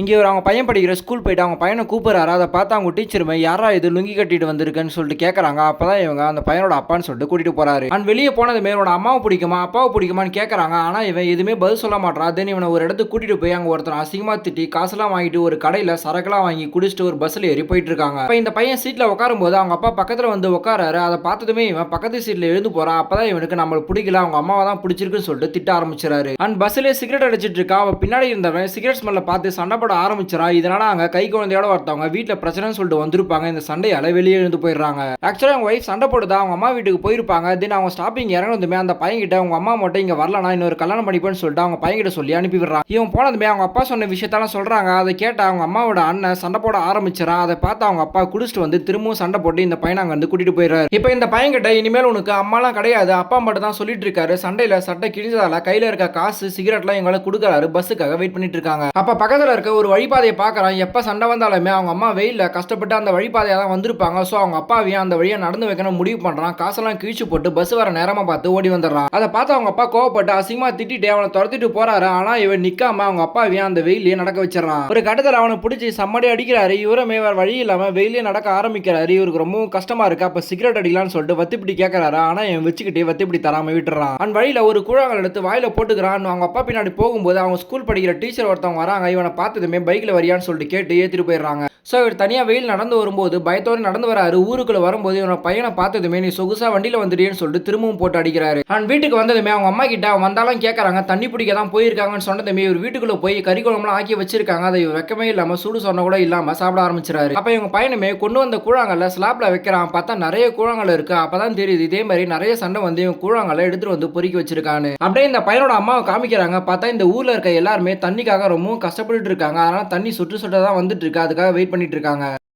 இங்கே ஒரு அவங்க பையன் படிக்கிற ஸ்கூல் போயிட்டு அவங்க பையனை கூப்பிடுறாரு. அதை பார்த்து அவங்க டீச்சருமே யாரா இது லுங்கி கட்டிட்டு வந்திருக்குன்னு சொல்லிட்டு கேட்கறாங்க. அப்பதான் இவங்க அந்த பையனோட அப்பான்னு சொல்லிட்டு கூட்டிட்டு போறாரு. அண்ட் வெளியே போனதுமே இவனோட அம்மாவை பிடிக்குமா அப்பாவை பிடிக்குமான்னு கேட்கறாங்க. ஆனா இவன் எதுவுமே பதில் சொல்ல மாட்டான். தென் இவனை ஒரு இடத்துக்கு கூட்டிட்டு போய் அங்க ஒருத்தர் அசிங்கமா திட்டி காசெல்லாம் வாங்கிட்டு ஒரு கடையில சரக்குலாம் வாங்கி குடிச்சிட்டு ஒரு பஸ்ல ஏறி போயிட்டு இருக்காங்க. அப்ப இந்த பையன் சீட்ல உட்காரும் போது அவங்க அப்பா பக்கத்துல வந்து உட்காராரு. அதை பார்த்ததுமே இவன் பக்கத்து சீட்ல எழுந்து போறான். அப்பதான் இவனுக்கு நம்ம பிடிக்கல அவங்க அம்மாவை தான் பிடிச்சிருக்குன்னு சொல்லிட்டு திட்ட ஆரம்பிச்சாரு. அண்ட் பஸ்லயே சிகரெட் அடிச்சிட்டு இருக்கா. அவ பின்னாடி இருந்தவன் சிகரெட் ஸ்மெல்ல பார்த்து சண்டை போட ஆரம்பிச்சிடா. இதனால அங்க கை குழந்தையோட ஒருத்தவங்க வீட்டுல பிரச்சனைன்னு சொல்லிட்டு வந்திருப்பாங்க. இந்த சண்டையால வெளியே எழுந்து போயிடுறாங்க. ஆக்சுவலா அவங்க ஒய்ஃப் சண்டை போடுதா அவங்க அம்மா வீட்டுக்கு போயிருப்பாங்க. தென் அவங்க ஸ்டாப்பிங் இறங்கினதுமே அந்த பையன் கிட்ட அவங்க அம்மா மட்டும் இங்க வரலனா இன்னொரு கல்யாணம் பண்ணிப்பேன்னு சொல்லிட்டு அவங்க பையன் கிட்ட சொல்லி அனுப்பி விடுறான். இவன் போனதுமே அவங்க அப்பா சொன்ன விஷயத்தாலும் சொல்றாங்க. அதை கேட்ட அவங்க அம்மாவோட அண்ணன் சண்டை போட ஆரம்பிச்சிடறான். அதை பார்த்து அவங்க அப்பா குடிச்சிட்டு வந்து திரும்பவும் சண்டை போட்டு இந்த பையனை அங்க வந்து கூட்டிட்டு போயிடுறாரு. இப்போ இந்த பையன் கிட்ட இனிமேல் உனக்கு அம்மாலாம் கிடையாது அப்பா மட்டும் தான் சொல்லிட்டு இருக்காரு. சண்டையில சட்டை கிழிஞ்சதால கையில இருக்க காசு சிகரெட்லாம் இவங்களை கொடுக்கறாரு. பஸ்ஸுக்காக வெயிட் பண்ணிட்டு இருக்காங்க. அப்ப பக்கத்துல இருக்க ஒரு வழிபாதையை பார்க்கறான். எப்ப சண்டை வந்தாலுமே அவங்க அம்மா வெயில்ல கஷ்டப்பட்டு அந்த வழிபாதையா தான் வந்திருப்பாங்க. சோ அவங்க அப்பாவையும் அந்த வழியா நடந்து வைக்கணும் முடிவு பண்றான். காசெல்லாம் கிழிச்சு போட்டு பஸ் வர நேரமா பார்த்து ஓடி வந்துடுறான். அதை பார்த்து அவங்க அப்பா கோவப்பட்டு அசிங்கமா திட்டிட்டு அவனை துரத்திட்டு போறாரு. ஆனா இவன் நிக்காம அவங்க அப்பாவையும் அந்த வெயிலே நடக்க வச்சிடறான். ஒரு கட்டத்தில் அவனை பிடிச்சி சம்மடி அடிக்கிறாரு. இவருமே வேற வழி இல்லாம வெயிலே நடக்க ஆரம்பிக்கிறாரு. இவருக்கு ரொம்பவும் கஷ்டமா இருக்கு. அப்ப சிகரெட் அடிக்கலாம்னு சொல்லிட்டு வத்திப்பிடி கேட்கறாரு. ஆனா இவன் வச்சுக்கிட்டே வத்திப்பிடி தராம விட்டுறான். அந்த வழியில ஒரு கூழாங்கல் எடுத்து வாயில போட்டுக்கிறான். அவங்க அப்பா பின்னாடி போகும்போது அவங்க ஸ்கூல் படிக்கிற டீச்சர் ஒருத்தவங்க வராங்க. இவனை பார்த்ததுமே பைக்ல வரியான்னு சொல்லிட்டு கேட்டு ஏத்திட்டு போயிடுறாங்க. ஸோ இவர் தனியாக வெயில் நடந்து வரும்போது பயத்தோடு நடந்து வராரு. ஊருக்குள்ள வரும்போது இவனோட பையனை பார்த்ததுமே நீ சொகுசா வண்டியில் வந்துட்டேன்னு சொல்லிட்டு திரும்பவும் போட்டு அடிக்கிறாரு. அண்ட் வீட்டுக்கு வந்ததுமே அவங்க அம்மா கிட்ட வந்தாலும் கேட்கறாங்க. தண்ணி பிடிக்க தான் போயிருக்காங்கன்னு சொன்னதுமே இவர் வீட்டுக்குள்ள போய் கறி குழம்புலாம் ஆக்கி வச்சிருக்காங்க. அதை வெக்கமே இல்லாம சூடு சொன்ன கூட இல்லாம சாப்பிட ஆரம்பிச்சிடாரு. அப்ப இவங்க பையனுமே கொண்டு வந்த கூழாங்கல்ல ஸ்லாப்ல வைக்கிறான். பார்த்தா நிறைய கூழாங்கல் இருக்கு. அப்பதான் தெரியுது இதே மாதிரி நிறைய சண்டை வந்து இவன் கூழாங்கல்ல எடுத்துட்டு வந்து பொறுக்கி வச்சிருக்கான்னு. அப்படியே இந்த பையனோட அம்மாவை காமிக்கிறாங்க. பார்த்தா இந்த ஊர்ல இருக்க எல்லாருமே தண்ணிக்காக ரொம்பவும் கஷ்டப்பட்டு இருக்காங்க. அதனால தண்ணி சுட்டு சுட்டு தான் வந்துட்டு இருக்கு. அதுக்காக வெயிட் பண்ணிட்டு இருக்காங்க.